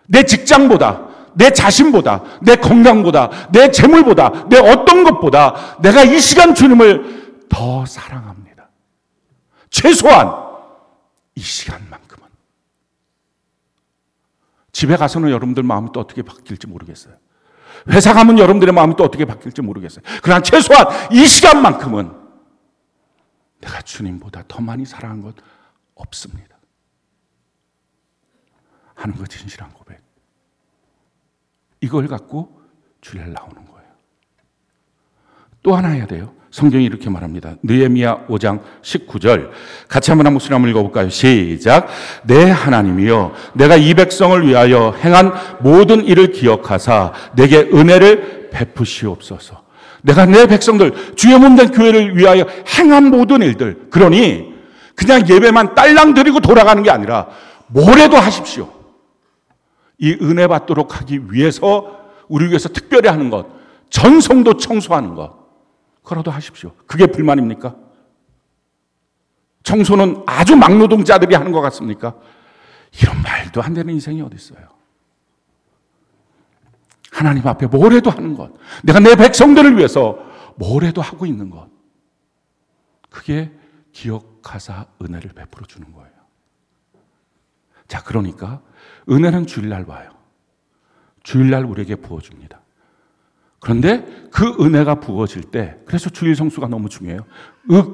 내 직장보다, 내 자신보다, 내 건강보다, 내 재물보다, 내 어떤 것보다 내가 이 시간 주님을 더 사랑합니다. 최소한 이 시간만큼은. 집에 가서는 여러분들 마음이 또 어떻게 바뀔지 모르겠어요. 회사 가면 여러분들의 마음이 또 어떻게 바뀔지 모르겠어요. 그러나 최소한 이 시간만큼은 내가 주님보다 더 많이 사랑한 것 없습니다 하는 것, 진실한 고백. 이걸 갖고 주일날 나오는 거예요. 또 하나 해야 돼요. 성경이 이렇게 말합니다. 느헤미야 5장 19절 같이 한번 목소리 한번 읽어볼까요? 시작. 내 하나님이여 내가 이 백성을 위하여 행한 모든 일을 기억하사 내게 은혜를 베푸시옵소서. 내가 내 백성들 주의 몸된 교회를 위하여 행한 모든 일들, 그러니 그냥 예배만 딸랑 드리고 돌아가는 게 아니라 뭐래도 하십시오. 이 은혜 받도록 하기 위해서 우리 위해서 특별히 하는 것, 전 성도 청소하는 것, 그거라도 하십시오. 그게 불만입니까? 청소는 아주 막노동자들이 하는 것 같습니까? 이런 말도 안 되는 인생이 어디 있어요? 하나님 앞에 뭐래도 하는 것, 내가 내 백성들을 위해서 뭐래도 하고 있는 것, 그게 기억하사 은혜를 베풀어 주는 거예요. 자, 그러니까 은혜는 주일날 와요. 주일날 우리에게 부어줍니다. 그런데 그 은혜가 부어질 때, 그래서 주일 성수가 너무 중요해요.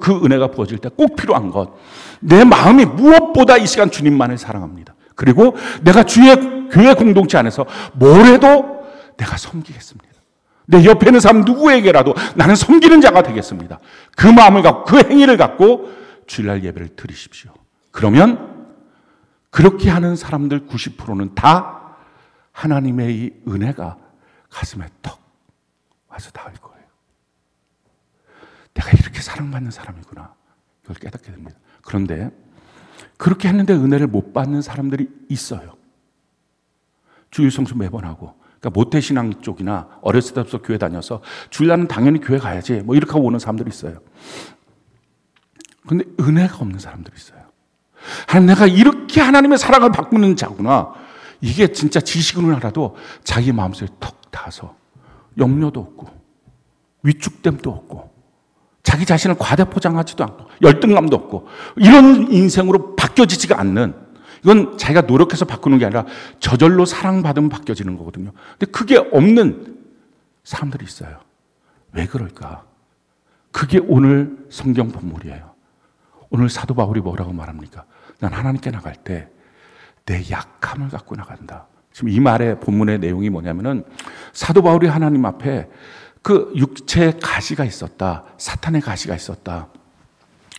그 은혜가 부어질 때 꼭 필요한 것, 내 마음이 무엇보다 이 시간 주님만을 사랑합니다. 그리고 내가 주의 교회 공동체 안에서 뭐래도 내가 섬기겠습니다. 내 옆에 있는 사람 누구에게라도 나는 섬기는 자가 되겠습니다. 그 마음을 갖고, 그 행위를 갖고 주일날 예배를 드리십시오. 그러면 그렇게 하는 사람들 90%는 다 하나님의 이 은혜가 가슴에 턱 와서 닿을 거예요. 내가 이렇게 사랑받는 사람이구나, 이걸 깨닫게 됩니다. 그런데 그렇게 했는데 은혜를 못 받는 사람들이 있어요. 주일 성수 매번 하고, 그러니까 모태신앙 쪽이나 어렸을 때부터 교회 다녀서 주일날은 당연히 교회 가야지 뭐 이렇게 하고 오는 사람들이 있어요. 그런데 은혜가 없는 사람들이 있어요. 하나님, 내가 이렇게 하나님의 사랑을 바꾸는 자구나, 이게 진짜 지식으로 알아도 자기 마음속에 턱 닿아서 염려도 없고 위축됨도 없고 자기 자신을 과대포장하지도 않고 열등감도 없고 이런 인생으로 바뀌어지지가 않는, 이건 자기가 노력해서 바꾸는 게 아니라 저절로 사랑받으면 바뀌어지는 거거든요. 근데 그게 없는 사람들이 있어요. 왜 그럴까? 그게 오늘 성경 본문이에요. 오늘 사도 바울이 뭐라고 말합니까? 난 하나님께 나갈 때 내 약함을 갖고 나간다. 지금 이 말의 본문의 내용이 뭐냐면은 사도 바울이 하나님 앞에 그 육체의 가시가 있었다, 사탄의 가시가 있었다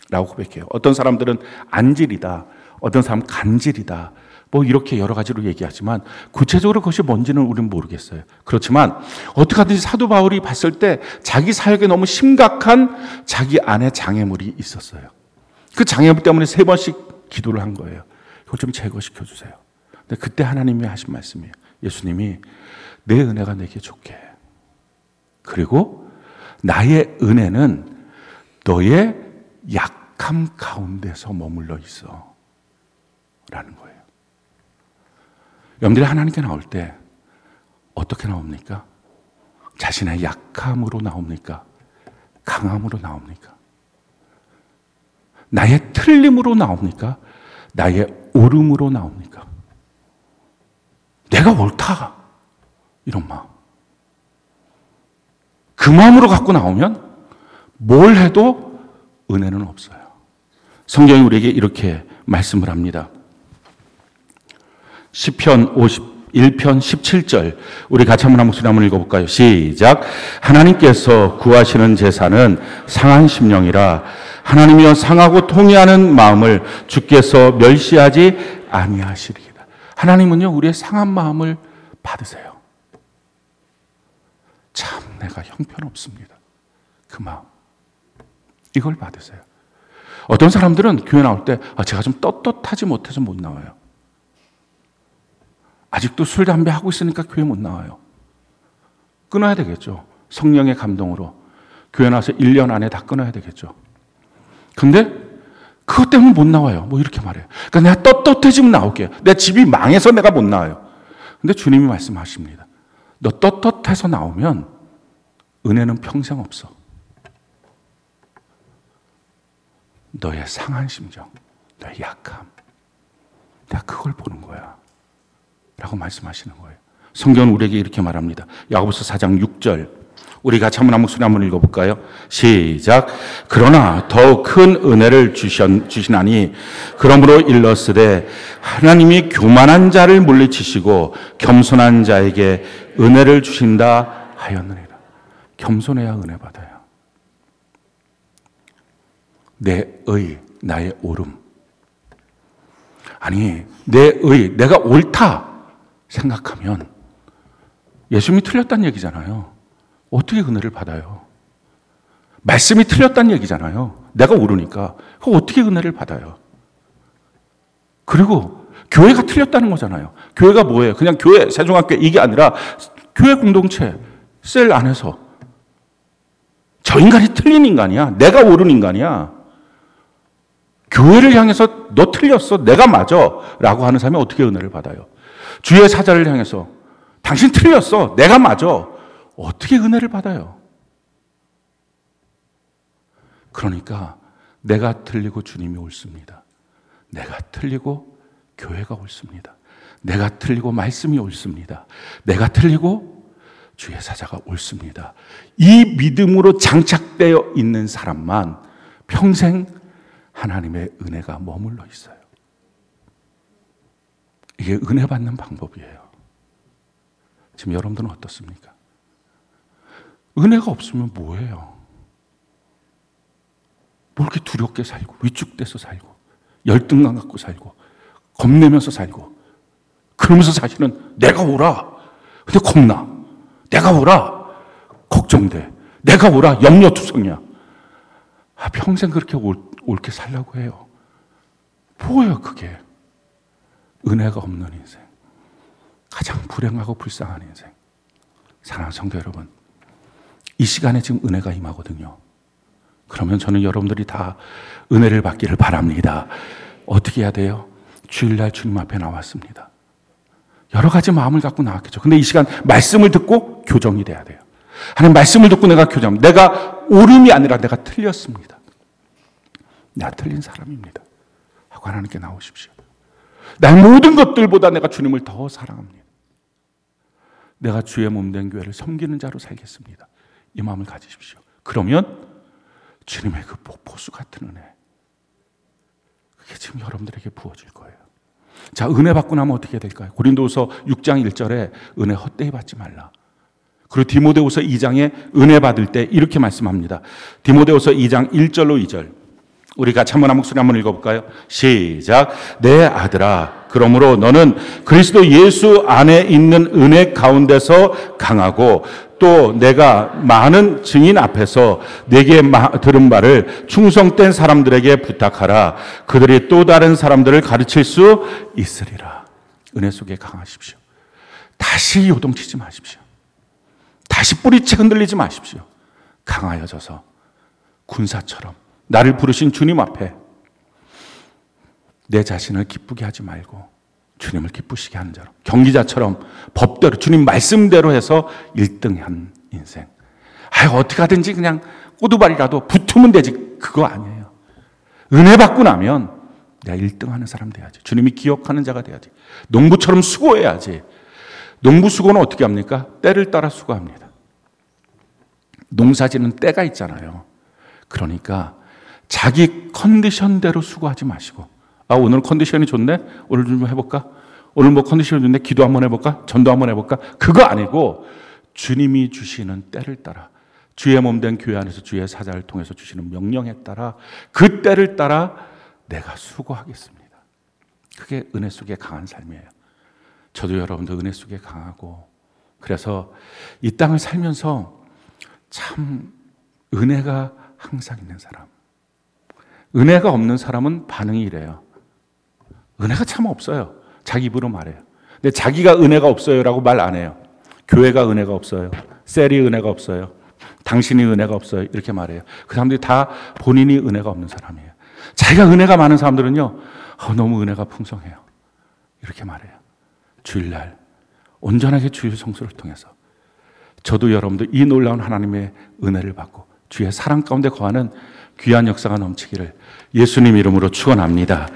라고 고백해요. 어떤 사람들은 안질이다, 어떤 사람은 간질이다, 뭐 이렇게 여러 가지로 얘기하지만 구체적으로 그것이 뭔지는 우리는 모르겠어요. 그렇지만 어떻게 하든지 사도 바울이 봤을 때 자기 사역에 너무 심각한 자기 안에 장애물이 있었어요. 그 장애물 때문에 3번씩 기도를 한 거예요. 이걸 좀 제거시켜 주세요. 근데 그때 하나님이 하신 말씀이에요. 예수님이 내 은혜가 내게 좋게, 그리고 나의 은혜는 너의 약함 가운데서 머물러 있어 라는 거예요. 여러분들이 하나님께 나올 때 어떻게 나옵니까? 자신의 약함으로 나옵니까? 강함으로 나옵니까? 나의 틀림으로 나옵니까? 나의 옳음으로 나옵니까? 내가 옳다, 이런 마음, 그 마음으로 갖고 나오면 뭘 해도 은혜는 없어요. 성경이 우리에게 이렇게 말씀을 합니다. 시편 51편 17절 우리 같이 한번 목소리 한번 읽어볼까요? 시작. 하나님께서 구하시는 제사는 상한 심령이라 하나님이여 상하고 통회하는 마음을 주께서 멸시하지 아니하시리이다. 하나님은요 우리의 상한 마음을 받으세요. 참 내가 형편없습니다, 그 마음, 이걸 받으세요. 어떤 사람들은 교회 나올 때 제가 좀 떳떳하지 못해서 못 나와요. 아직도 술, 담배 하고 있으니까 교회 못 나와요. 끊어야 되겠죠. 성령의 감동으로 교회 나와서 1년 안에 다 끊어야 되겠죠. 근데 그것 때문에 못 나와요, 뭐 이렇게 말해요. 그러니까 내가 떳떳해지면 나올게요. 내 집이 망해서 내가 못 나와요. 근데 주님이 말씀하십니다. 너 떳떳해서 나오면 은혜는 평생 없어. 너의 상한 심정, 너의 약함, 내가 그걸 보는 거야 라고 말씀하시는 거예요. 성경은 우리에게 이렇게 말합니다. 야고보서 4장 6절, 우리 같이 한번 목소리 한번 읽어볼까요? 시작. 그러나 더욱 큰 은혜를 주시나니 그러므로 일렀으되 하나님이 교만한 자를 물리치시고 겸손한 자에게 은혜를 주신다 하였느니라. 겸손해야 은혜 받아요. 나의 옳음. 아니, 내가 옳다 생각하면 예수님이 틀렸다는 얘기잖아요. 어떻게 은혜를 받아요? 말씀이 틀렸다는 얘기잖아요. 내가 옳으니까. 그럼 어떻게 은혜를 받아요? 그리고 교회가 틀렸다는 거잖아요. 교회가 뭐예요? 그냥 교회, 세종학교 이게 아니라 교회 공동체, 셀 안에서 저 인간이 틀린 인간이야. 내가 옳은 인간이야. 교회를 향해서 너 틀렸어. 내가 맞아. 라고 하는 사람이 어떻게 은혜를 받아요? 주의 사자를 향해서 당신 틀렸어. 내가 맞아. 어떻게 은혜를 받아요? 그러니까 내가 틀리고 주님이 옳습니다. 내가 틀리고 교회가 옳습니다. 내가 틀리고 말씀이 옳습니다. 내가 틀리고 주의 사자가 옳습니다. 이 믿음으로 장착되어 있는 사람만 평생 하나님의 은혜가 머물러 있어요. 이게 은혜 받는 방법이에요. 지금 여러분들은 어떻습니까? 은혜가 없으면 뭐예요? 뭐 이렇게 두렵게 살고 위축돼서 살고 열등감 갖고 살고 겁내면서 살고 그러면서 사실은 내가 오라. 근데 겁나. 내가 오라. 걱정돼. 내가 오라. 염려투성이야. 평생 그렇게 옳게 살려고 해요. 뭐예요 그게? 은혜가 없는 인생. 가장 불행하고 불쌍한 인생. 사랑하는 성도 여러분, 이 시간에 지금 은혜가 임하거든요. 그러면 저는 여러분들이 다 은혜를 받기를 바랍니다. 어떻게 해야 돼요? 주일날 주님 앞에 나왔습니다. 여러 가지 마음을 갖고 나왔겠죠. 근데 이 시간 말씀을 듣고 교정이 돼야 돼요. 하나님 말씀을 듣고 내가 교정합니다. 내가 옳음이 아니라 내가 틀렸습니다. 내가 틀린 사람입니다. 하고 하나님께 나오십시오. 나의 모든 것들보다 내가 주님을 더 사랑합니다. 내가 주의 몸된 교회를 섬기는 자로 살겠습니다. 이 마음을 가지십시오. 그러면 주님의 그 보수 같은 은혜, 그게 지금 여러분들에게 부어질 거예요. 자, 은혜 받고 나면 어떻게 될까요? 고린도후서 6장 1절에 은혜 헛되이 받지 말라. 그리고 디모데후서 2장에 은혜 받을 때 이렇게 말씀합니다. 디모데후서 2장 1절로 2절. 우리 같이 한번 한 목소리 한번 읽어볼까요? 시작. 내 아들아, 그러므로 너는 그리스도 예수 안에 있는 은혜 가운데서 강하고 또 내가 많은 증인 앞에서 내게 들은 바를 충성된 사람들에게 부탁하라. 그들이 또 다른 사람들을 가르칠 수 있으리라. 은혜 속에 강하십시오. 다시 요동치지 마십시오. 다시 뿌리채 흔들리지 마십시오. 강하여져서 군사처럼 나를 부르신 주님 앞에 내 자신을 기쁘게 하지 말고 주님을 기쁘시게 하는 자로, 경기자처럼 법대로 주님 말씀대로 해서 1등한 인생. 어떻게 하든지 그냥 꼬두발이라도 붙으면 되지. 그거 아니에요. 은혜 받고 나면 내가 1등하는 사람 돼야지. 주님이 기억하는 자가 돼야지. 농부처럼 수고해야지. 농부 수고는 어떻게 합니까? 때를 따라 수고합니다. 농사지는 때가 있잖아요. 그러니까 자기 컨디션대로 수고하지 마시고, 오늘 컨디션이 좋네? 오늘 좀 해볼까? 오늘 뭐 컨디션이 좋네? 기도 한번 해볼까? 전도 한번 해볼까? 그거 아니고 주님이 주시는 때를 따라, 주의 몸된 교회 안에서 주의 사자를 통해서 주시는 명령에 따라, 그 때를 따라 내가 수고하겠습니다. 그게 은혜 속에 강한 삶이에요. 저도 여러분도 은혜 속에 강하고, 그래서 이 땅을 살면서 참 은혜가 항상 있는 사람, 은혜가 없는 사람은 반응이 이래요. 은혜가 참 없어요. 자기 입으로 말해요. 근데 자기가 은혜가 없어요라고 말 안 해요. 교회가 은혜가 없어요. 셀이 은혜가 없어요. 당신이 은혜가 없어요. 이렇게 말해요. 그 사람들이 다 본인이 은혜가 없는 사람이에요. 자기가 은혜가 많은 사람들은요, 너무 은혜가 풍성해요. 이렇게 말해요. 주일날 온전하게 주일 성수를 통해서 저도 여러분도 이 놀라운 하나님의 은혜를 받고 주의 사랑 가운데 거하는 귀한 역사가 넘치기를 예수님 이름으로 축원합니다.